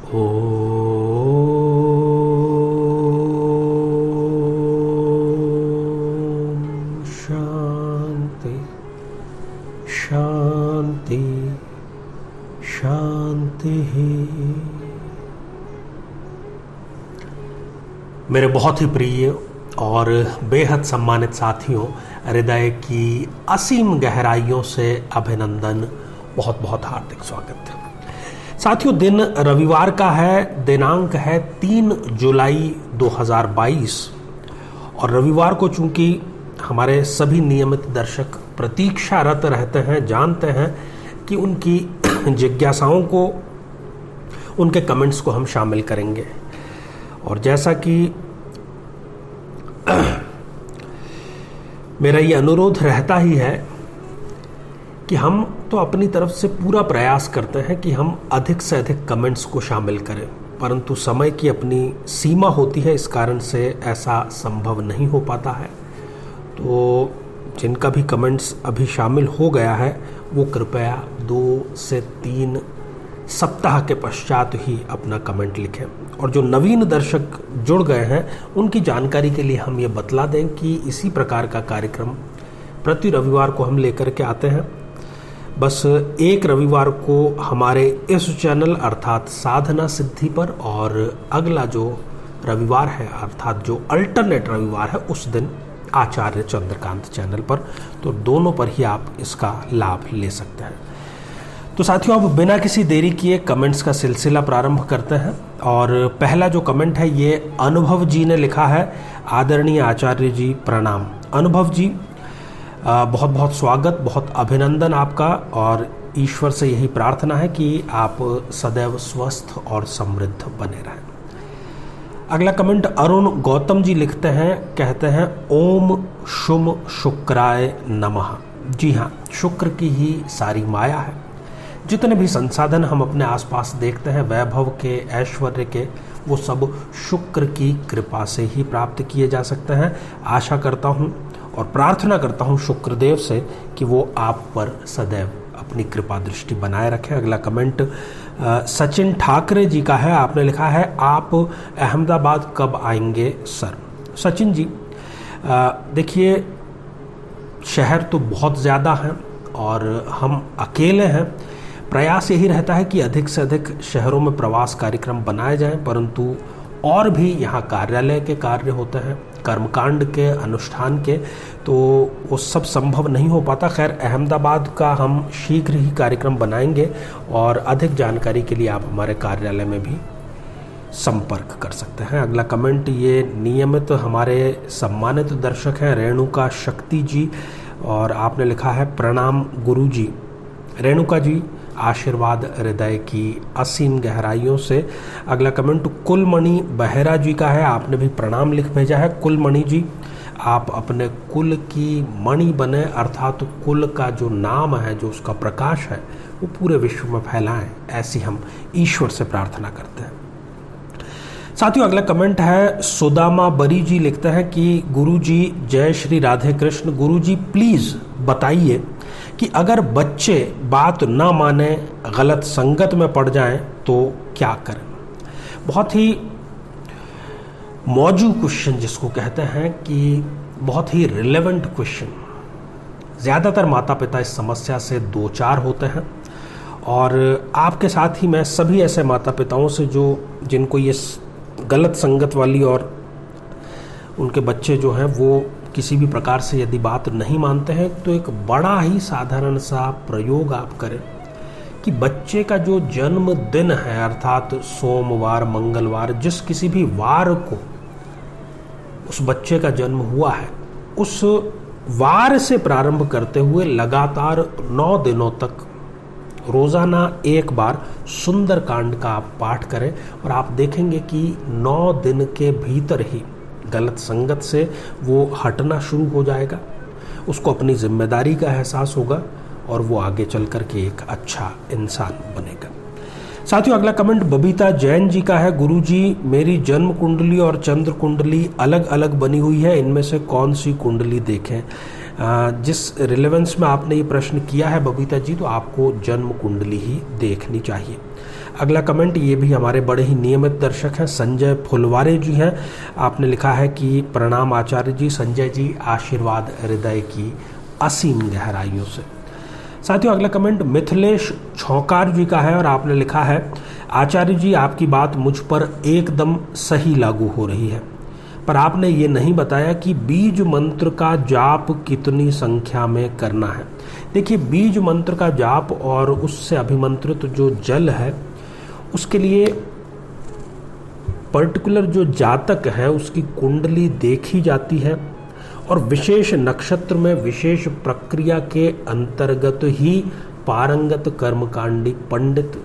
शांति शांति शांति। मेरे बहुत ही प्रिय और बेहद सम्मानित साथियों, हृदय की असीम गहराइयों से अभिनंदन, बहुत बहुत हार्दिक स्वागत है। साथियों, दिन रविवार का है, दिनांक है 3 जुलाई 2022 और रविवार को चूंकि हमारे सभी नियमित दर्शक प्रतीक्षारत रहते हैं, जानते हैं कि उनकी जिज्ञासाओं को, उनके कमेंट्स को हम शामिल करेंगे। और जैसा कि मेरा ये अनुरोध रहता ही है कि हम तो अपनी तरफ से पूरा प्रयास करते हैं कि हम अधिक से अधिक कमेंट्स को शामिल करें, परंतु समय की अपनी सीमा होती है, इस कारण से ऐसा संभव नहीं हो पाता है। तो जिनका भी कमेंट्स अभी शामिल हो गया है वो कृपया 2 से 3 सप्ताह के पश्चात ही अपना कमेंट लिखें। और जो नवीन दर्शक जुड़ गए हैं उनकी जानकारी के लिए हम ये बतला दें कि इसी प्रकार का कार्यक्रम प्रति रविवार को हम लेकर के आते हैं। बस एक रविवार को हमारे इस चैनल अर्थात साधना सिद्धि पर, और अगला जो रविवार है अर्थात जो अल्टरनेट रविवार है उस दिन आचार्य चंद्रकांत चैनल पर। तो दोनों पर ही आप इसका लाभ ले सकते हैं। तो साथियों, अब बिना किसी देरी किए कमेंट्स का सिलसिला प्रारंभ करते हैं। और पहला जो कमेंट है ये अनुभव जी ने लिखा है। आदरणीय आचार्य जी प्रणाम। अनुभव जी, बहुत बहुत स्वागत, बहुत अभिनंदन आपका, और ईश्वर से यही प्रार्थना है कि आप सदैव स्वस्थ और समृद्ध बने रहें। अगला कमेंट अरुण गौतम जी लिखते हैं, कहते हैं ओम शुम शुक्राय नमः। जी हाँ, शुक्र की ही सारी माया है। जितने भी संसाधन हम अपने आसपास देखते हैं, वैभव के, ऐश्वर्य के, वो सब शुक्र की कृपा से ही प्राप्त किए जा सकते हैं। आशा करता हूँ और प्रार्थना करता हूँ शुक्रदेव से कि वो आप पर सदैव अपनी कृपा दृष्टि बनाए रखें। अगला कमेंट सचिन ठाकरे जी का है। आपने लिखा है, आप अहमदाबाद कब आएंगे सर? सचिन जी, देखिए, शहर तो बहुत ज़्यादा हैं और हम अकेले हैं। प्रयास यही रहता है कि अधिक से अधिक शहरों में प्रवास कार्यक्रम बनाए जाएं, परंतु और भी यहाँ कार्यालय के कार्य होते हैं, कर्मकांड के, अनुष्ठान के, तो वो सब संभव नहीं हो पाता। खैर, अहमदाबाद का हम शीघ्र ही कार्यक्रम बनाएंगे और अधिक जानकारी के लिए आप हमारे कार्यालय में भी संपर्क कर सकते हैं। अगला कमेंट ये नियमित हमारे सम्मानित दर्शक हैं रेणुका शक्ति जी, और आपने लिखा है प्रणाम गुरु जी। रेणुका जी, आशीर्वाद हृदय की असीम गहराइयों से। अगला कमेंट कुलमणि बहेरा जी का है। आपने भी प्रणाम लिख भेजा है। कुलमणि जी, आप अपने कुल की मणि बने, अर्थात कुल का जो नाम है, जो उसका प्रकाश है, वो पूरे विश्व में फैलाएं, ऐसी हम ईश्वर से प्रार्थना करते हैं। साथियों, अगला कमेंट है सुदामा बरी जी लिखते हैं कि गुरुजी जय श्री राधे कृष्ण। गुरुजी प्लीज़ बताइए कि अगर बच्चे बात ना माने, गलत संगत में पड़ जाएं तो क्या करें? बहुत ही मौजू क्वेश्चन जिसको कहते हैं, कि बहुत ही रिलेवेंट क्वेश्चन। ज़्यादातर माता पिता इस समस्या से दो चार होते हैं, और आपके साथ ही मैं सभी ऐसे माता पिताओं से जिनको ये गलत संगत वाली और उनके बच्चे जो हैं वो किसी भी प्रकार से यदि बात नहीं मानते हैं, तो एक बड़ा ही साधारण सा प्रयोग आप करें कि बच्चे का जो जन्मदिन है, अर्थात सोमवार, मंगलवार, जिस किसी भी वार को उस बच्चे का जन्म हुआ है, उस वार से प्रारंभ करते हुए लगातार 9 दिनों तक रोज़ाना एक बार सुंदर कांड का आप पाठ करें, और आप देखेंगे कि 9 दिन के भीतर ही गलत संगत से वो हटना शुरू हो जाएगा, उसको अपनी जिम्मेदारी का एहसास होगा और वो आगे चल कर के एक अच्छा इंसान बनेगा। साथियों, अगला कमेंट बबीता जैन जी का है। गुरुजी, मेरी जन्म कुंडली और चंद्र कुंडली अलग अलग बनी हुई है, इनमें से कौन सी कुंडली देखें? जिस रिलेवेंस में आपने ये प्रश्न किया है बबीता जी, तो आपको जन्म कुंडली ही देखनी चाहिए। अगला कमेंट, ये भी हमारे बड़े ही नियमित दर्शक हैं, संजय फुलवारे जी हैं। आपने लिखा है कि प्रणाम आचार्य जी। संजय जी, आशीर्वाद हृदय की असीम गहराइयों से। साथियों, अगला कमेंट मिथिलेश छौकार जी का है और आपने लिखा है, आचार्य जी आपकी बात मुझ पर एकदम सही लागू हो रही है, पर आपने ये नहीं बताया कि बीज मंत्र का जाप कितनी संख्या में करना है। देखिए, बीज मंत्र का जाप और उससे अभिमंत्रित जो जल है, उसके लिए पर्टिकुलर जो जातक है उसकी कुंडली देखी जाती है और विशेष नक्षत्र में विशेष प्रक्रिया के अंतर्गत ही पारंगत कर्मकांडी पंडित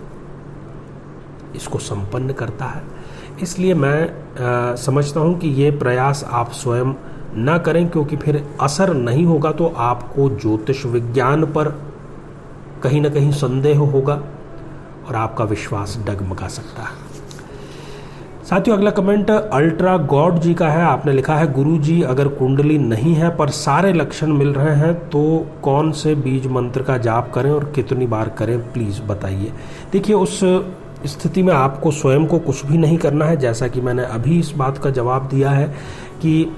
इसको संपन्न करता है। इसलिए मैं समझता हूं कि ये प्रयास आप स्वयं न करें, क्योंकि फिर असर नहीं होगा तो आपको ज्योतिष विज्ञान पर कहीं ना कहीं संदेह होगा और आपका विश्वास डगमगा सकता है। साथियों, अगला कमेंट अल्ट्रा गॉड जी का है। आपने लिखा है, गुरु जी अगर कुंडली नहीं है पर सारे लक्षण मिल रहे हैं तो कौन से बीज मंत्र का जाप करें और कितनी बार करें, प्लीज़ बताइए। देखिए, उस स्थिति में आपको स्वयं को कुछ भी नहीं करना है, जैसा कि मैंने अभी इस बात का जवाब दिया है कि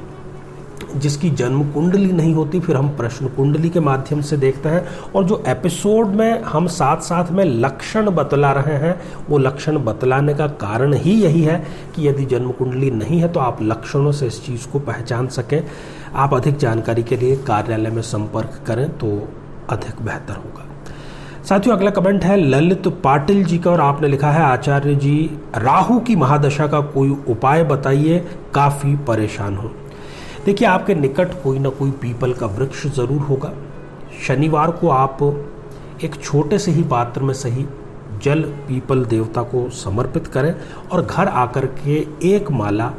जिसकी जन्म कुंडली नहीं होती फिर हम प्रश्न कुंडली के माध्यम से देखते हैं, और जो एपिसोड में हम साथ साथ में लक्षण बतला रहे हैं वो लक्षण बतलाने का कारण ही यही है कि यदि जन्म कुंडली नहीं है तो आप लक्षणों से इस चीज़ को पहचान सकें। आप अधिक जानकारी के लिए कार्यालय में संपर्क करें तो अधिक बेहतर होगा। साथियों, अगला कमेंट है ललित पाटिल जी का और आपने लिखा है, आचार्य जी राहु की महादशा का कोई उपाय बताइए, काफ़ी परेशान हूँ। देखिए, आपके निकट कोई ना कोई पीपल का वृक्ष ज़रूर होगा। शनिवार को आप एक छोटे से ही पात्र में सही जल पीपल देवता को समर्पित करें और घर आकर के एक माला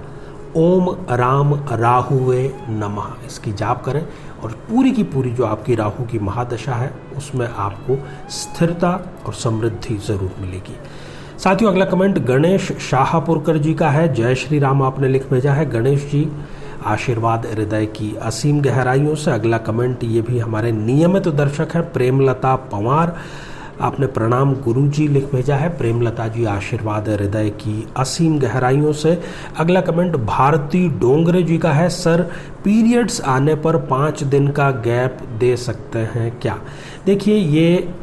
ओम राम राहुवे नमः इसकी जाप करें और पूरी की पूरी जो आपकी राहु की महादशा है उसमें आपको स्थिरता और समृद्धि ज़रूर मिलेगी। साथियों, अगला कमेंट गणेश शाहपुरकर जी का है। जय श्री राम आपने लिख भेजा है। गणेश जी, आशीर्वाद हृदय की असीम गहराइयों से। अगला कमेंट, ये भी हमारे नियमित दर्शक हैं, प्रेमलता पंवार। आपने प्रणाम गुरु जी लिख भेजा है। प्रेमलता जी, आशीर्वाद हृदय की असीम गहराइयों से। अगला कमेंट भारती डोंगरे जी का है, सर पीरियड्स आने पर 5 दिन का गैप दे सकते हैं क्या? देखिए, ये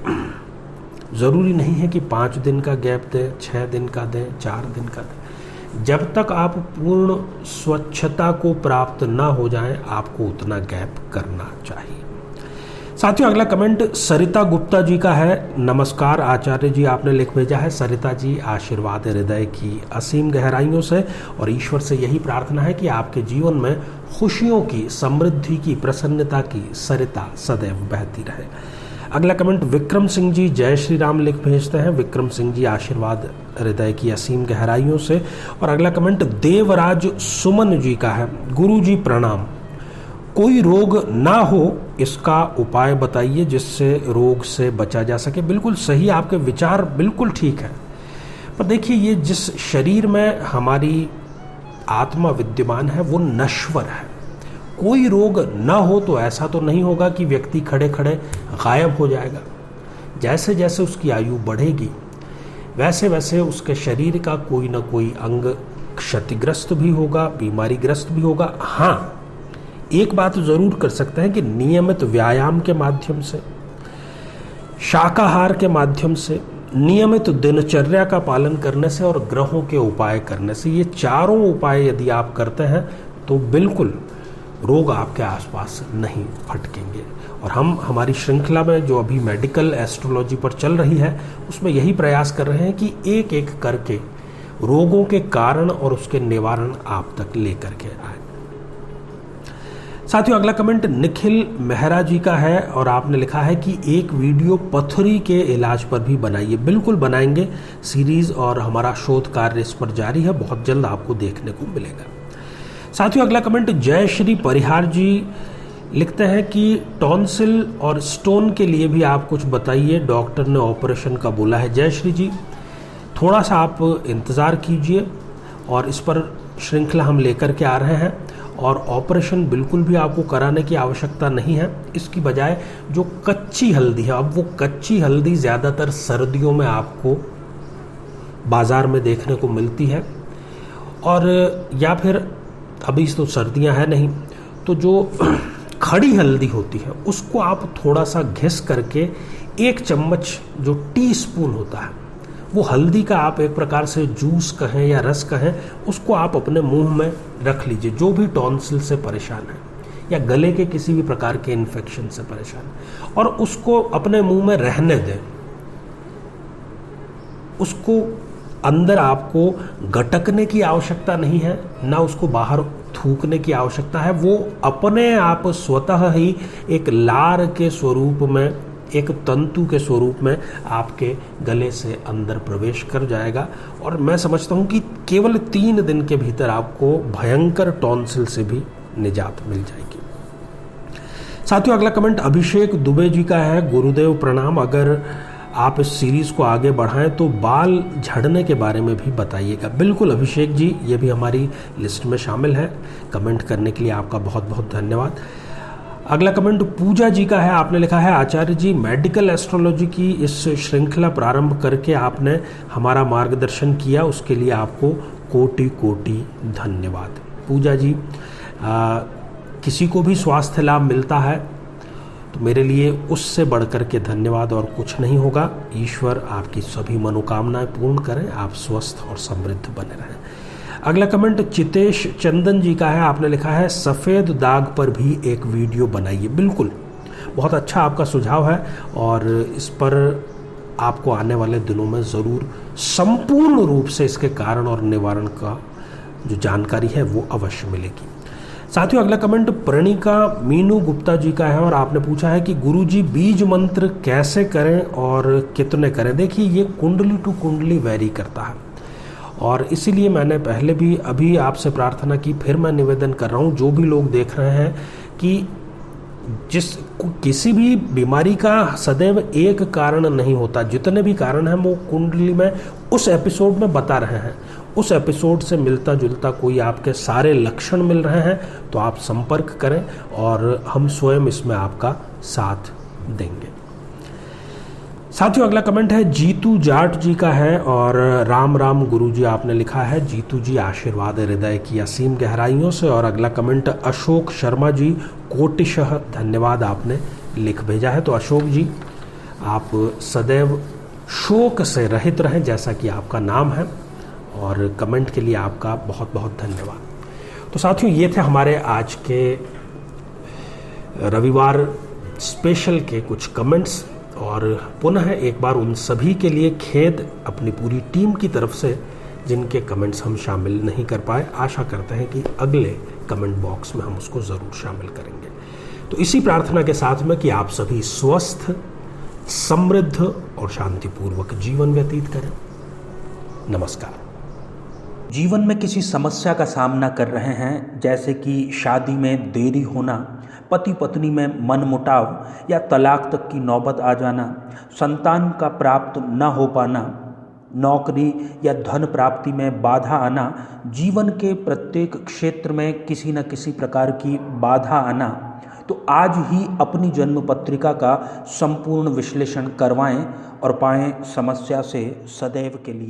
ज़रूरी नहीं है कि 5 दिन का गैप दें, 6 दिन का दें, 4 दिन का दें। जब तक आप पूर्ण स्वच्छता को प्राप्त ना हो जाएं, आपको उतना गैप करना चाहिए। साथियों, अगला कमेंट सरिता गुप्ता जी का है। नमस्कार आचार्य जी आपने लिख भेजा है। सरिता जी, आशीर्वाद हृदय की असीम गहराइयों से और ईश्वर से यही प्रार्थना है कि आपके जीवन में खुशियों की, समृद्धि की, प्रसन्नता की सरिता सदैव बहती रहे। अगला कमेंट विक्रम सिंह जी, जय श्री राम लिख भेजते हैं। विक्रम सिंह जी, आशीर्वाद हृदय की असीम गहराइयों से। और अगला कमेंट देवराज सुमन जी का है। गुरु जी प्रणाम, कोई रोग ना हो इसका उपाय बताइए जिससे रोग से बचा जा सके। बिल्कुल सही, आपके विचार बिल्कुल ठीक है, पर देखिए, ये जिस शरीर में हमारी आत्मा विद्यमान है वो नश्वर है। कोई रोग ना हो तो ऐसा तो नहीं होगा कि व्यक्ति खड़े खड़े गायब हो जाएगा। जैसे जैसे उसकी आयु बढ़ेगी वैसे वैसे उसके शरीर का कोई ना कोई अंग क्षतिग्रस्त भी होगा, बीमारीग्रस्त भी होगा। हाँ, एक बात ज़रूर कर सकते हैं कि नियमित व्यायाम के माध्यम से, शाकाहार के माध्यम से, नियमित दिनचर्या का पालन करने से और ग्रहों के उपाय करने से, ये चारों उपाय यदि आप करते हैं तो बिल्कुल रोग आपके आसपास नहीं फटकेंगे। और हम हमारी श्रृंखला में जो अभी मेडिकल एस्ट्रोलॉजी पर चल रही है उसमें यही प्रयास कर रहे हैं कि एक एक करके रोगों के कारण और उसके निवारण आप तक लेकर के आए। साथियों, अगला कमेंट निखिल मेहरा जी का है और आपने लिखा है कि एक वीडियो पथरी के इलाज पर भी बनाइए। बिल्कुल बनाएंगे सीरीज और हमारा शोध कार्य इस पर जारी है, बहुत जल्द आपको देखने को मिलेगा। साथियों, अगला कमेंट जय श्री परिहार जी लिखते हैं कि टॉन्सिल और स्टोन के लिए भी आप कुछ बताइए, डॉक्टर ने ऑपरेशन का बोला है। जय श्री जी, थोड़ा सा आप इंतज़ार कीजिए और इस पर श्रृंखला हम लेकर के आ रहे हैं और ऑपरेशन बिल्कुल भी आपको कराने की आवश्यकता नहीं है। इसकी बजाय जो कच्ची हल्दी है, अब वो कच्ची हल्दी ज़्यादातर सर्दियों में आपको बाज़ार में देखने को मिलती है, और या फिर अभी तो सर्दियां हैं नहीं, तो जो खड़ी हल्दी होती है उसको आप थोड़ा सा घिस करके 1 चम्मच जो टीस्पून होता है वो हल्दी का आप एक प्रकार से जूस कहें या रस कहें, उसको आप अपने मुंह में रख लीजिए। जो भी टॉन्सिल से परेशान है या गले के किसी भी प्रकार के इन्फेक्शन से परेशान है, और उसको अपने मुंह में रहने दें। उसको अंदर आपको गटकने की आवश्यकता नहीं है, ना उसको बाहर थूकने की आवश्यकता है। वो अपने आप स्वतः ही एक लार के स्वरूप में, एक तंतु के स्वरूप में आपके गले से अंदर प्रवेश कर जाएगा, और मैं समझता हूँ कि केवल 3 दिन के भीतर आपको भयंकर टॉन्सिल से भी निजात मिल जाएगी। साथियों, अगला कमेंट अभिषेक दुबे जी का है। गुरुदेव प्रणाम, अगर आप इस सीरीज़ को आगे बढ़ाएं तो बाल झड़ने के बारे में भी बताइएगा। बिल्कुल अभिषेक जी, ये भी हमारी लिस्ट में शामिल है। कमेंट करने के लिए आपका बहुत बहुत धन्यवाद। अगला कमेंट पूजा जी का है। आपने लिखा है, आचार्य जी, मेडिकल एस्ट्रोलॉजी की इस श्रृंखला प्रारंभ करके आपने हमारा मार्गदर्शन किया, उसके लिए आपको कोटि कोटि धन्यवाद। पूजा जी, किसी को भी स्वास्थ्य लाभ मिलता है तो मेरे लिए उससे बढ़कर के धन्यवाद और कुछ नहीं होगा। ईश्वर आपकी सभी मनोकामनाएं पूर्ण करें, आप स्वस्थ और समृद्ध बने रहें। अगला कमेंट चितेश चंदन जी का है। आपने लिखा है, सफ़ेद दाग पर भी एक वीडियो बनाइए। बिल्कुल, बहुत अच्छा आपका सुझाव है, और इस पर आपको आने वाले दिनों में ज़रूर संपूर्ण रूप से इसके कारण और निवारण का जो जानकारी है वो अवश्य मिलेगी। साथियों, अगला कमेंट प्रणिका मीनू गुप्ता जी का है, और आपने पूछा है कि गुरुजी बीज मंत्र कैसे करें और कितने करें। देखिए, ये कुंडली टू कुंडली वैरी करता है, और इसीलिए मैंने पहले भी अभी आपसे प्रार्थना की, फिर मैं निवेदन कर रहा हूँ, जो भी लोग देख रहे हैं, कि किसी भी बीमारी का सदैव एक कारण नहीं होता। जितने भी कारण हैं वो कुंडली में उस एपिसोड में बता रहे हैं। उस एपिसोड से मिलता जुलता कोई आपके सारे लक्षण मिल रहे हैं तो आप संपर्क करें, और हम स्वयं इसमें आपका साथ देंगे। साथियों, अगला कमेंट है जीतू जाट जी का है, और राम राम गुरुजी आपने लिखा है। जीतू जी, आशीर्वाद हृदय की असीम गहराइयों से। और अगला कमेंट अशोक शर्मा जी, कोटिशः धन्यवाद आपने लिख भेजा है। तो अशोक जी, आप सदैव शोक से रहित रहें, जैसा कि आपका नाम है, और कमेंट के लिए आपका बहुत बहुत धन्यवाद। तो साथियों, ये थे हमारे आज के रविवार स्पेशल के कुछ कमेंट्स, और पुनः एक बार उन सभी के लिए खेद अपनी पूरी टीम की तरफ से जिनके कमेंट्स हम शामिल नहीं कर पाए। आशा करते हैं कि अगले कमेंट बॉक्स में हम उसको ज़रूर शामिल करेंगे। तो इसी प्रार्थना के साथ में कि आप सभी स्वस्थ, समृद्ध और शांतिपूर्वक जीवन व्यतीत करें। नमस्कार। जीवन में किसी समस्या का सामना कर रहे हैं, जैसे कि शादी में देरी होना, पति पत्नी में मनमुटाव या तलाक तक की नौबत आ जाना, संतान का प्राप्त न हो पाना, नौकरी या धन प्राप्ति में बाधा आना, जीवन के प्रत्येक क्षेत्र में किसी न किसी प्रकार की बाधा आना, तो आज ही अपनी जन्म पत्रिका का संपूर्ण विश्लेषण करवाएं और पाएं समस्या से सदैव के लिए